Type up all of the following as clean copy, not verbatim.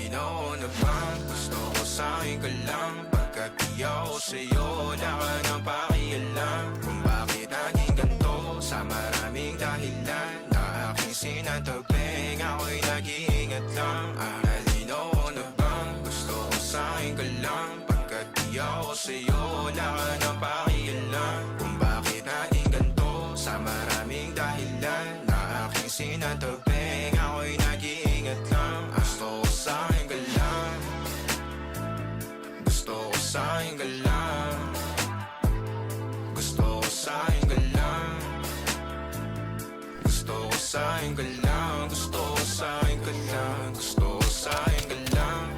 Halinaw na bang gusto ko sa'kin ka lang? Pagkat di ako sa'yo, wala ka nang pakialam. Kung bakit naging ganito sa maraming dahilan na aking sinatagping, ako'y nag-iingat lang. Halinaw na bang gusto ko sa'kin ka lang? Pagkat di ako sa'yo, wala ka nang pakialam. Kung bakit naging ganito sa maraming dahilan na aking sinatagping, ako'y nag-iingat lang. Gusto ko sa'kin ka lang, gusto ko sa'kin ka lang, gusto ko sa'kin ka lang, gusto ko sa'kin ka lang, gusto ko sa'kin ka lang,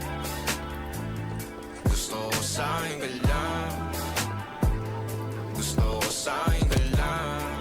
gusto ko sa'kin ka lang, gusto ko sa'kin ka lang, gusto ko sa'kin ka lang,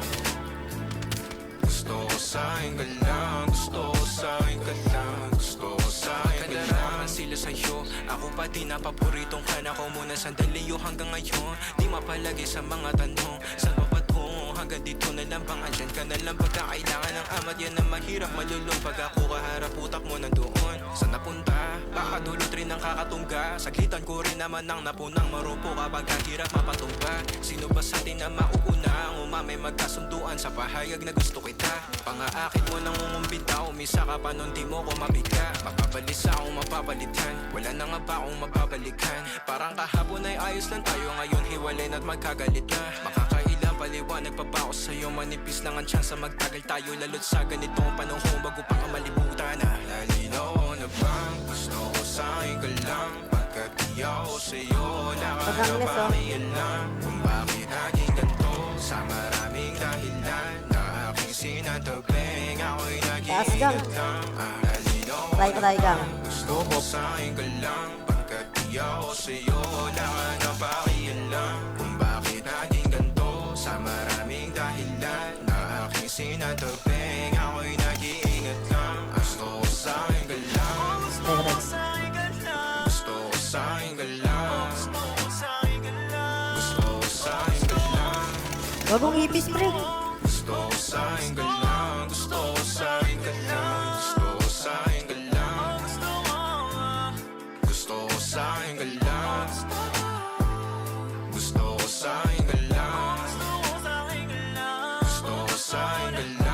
gusto ko sa'kin ka lang, gusto ko sa'kin ka lang, gusto ko sa'kin ka lang. Sila sa'yo, ako pa din na paboritong ka na ko muna sandali yo hanggang ngayon. Di mapalagi sa mga tanong, saan pa patungo? Hanggang dito na lang bang andyan ka na lang pagkakailangan ng amat? Yan ang mahirap malulong pag ako kaharap utak mo nandoon. Saan napunta? Baka dulot rin ang kakatungga. Saglitan ko rin naman ang napunang marupo kapag kahirap mapatumba. Sino ba sa atin na mauuna ang umamay magkasunduan sa pahayag na gusto kita? Pangaakit mo nang umumbita, umisa ka pa nun di mo ko mabigla. Mapabalisa akong mapapalitan, wala na nga ba akong mapabalikan? Parang kahapon ay ayos lang tayo, ngayon hiwalay na't magkagalit na. Makakailang paliwanag pa ba ako sa'yo? Manipis lang ang tsansa magtagal tayo, lalo't sa ganitong panahon bago pa ka malibutan na. Lalinaw na bang gusto ko sa'kin ka lang? Pagkat di ako sa'yo, wala ka na pakialam. Kung bakit naging ganito sa maraming dahilan na aking sinatagping, ako'y nag-iingat lang. Try gang. Gusto ko sa'kin ka lang, pagkat di ako sa'yo, wala ka na pakialam. Kung bakit naging ganito sa maraming dahilan na aking sinatagping, ako'y nag-iingat lang. Gusto ko sa'kin ka lang, gusto ko sa'kin ka lang, gusto ko sa'kin ka lang, gusto ko sa'kin ka lang, gusto ko sa'kin ka lang, Wag mong ipis, pre. gusto ko sa'kin ka lang, gusto ko sa'kin ka lang, gusto ko sa'kin ka lang, gusto ko sa'kin ka lang, gusto ko sa'kin ka lang, gusto ko sa'kin ka lang.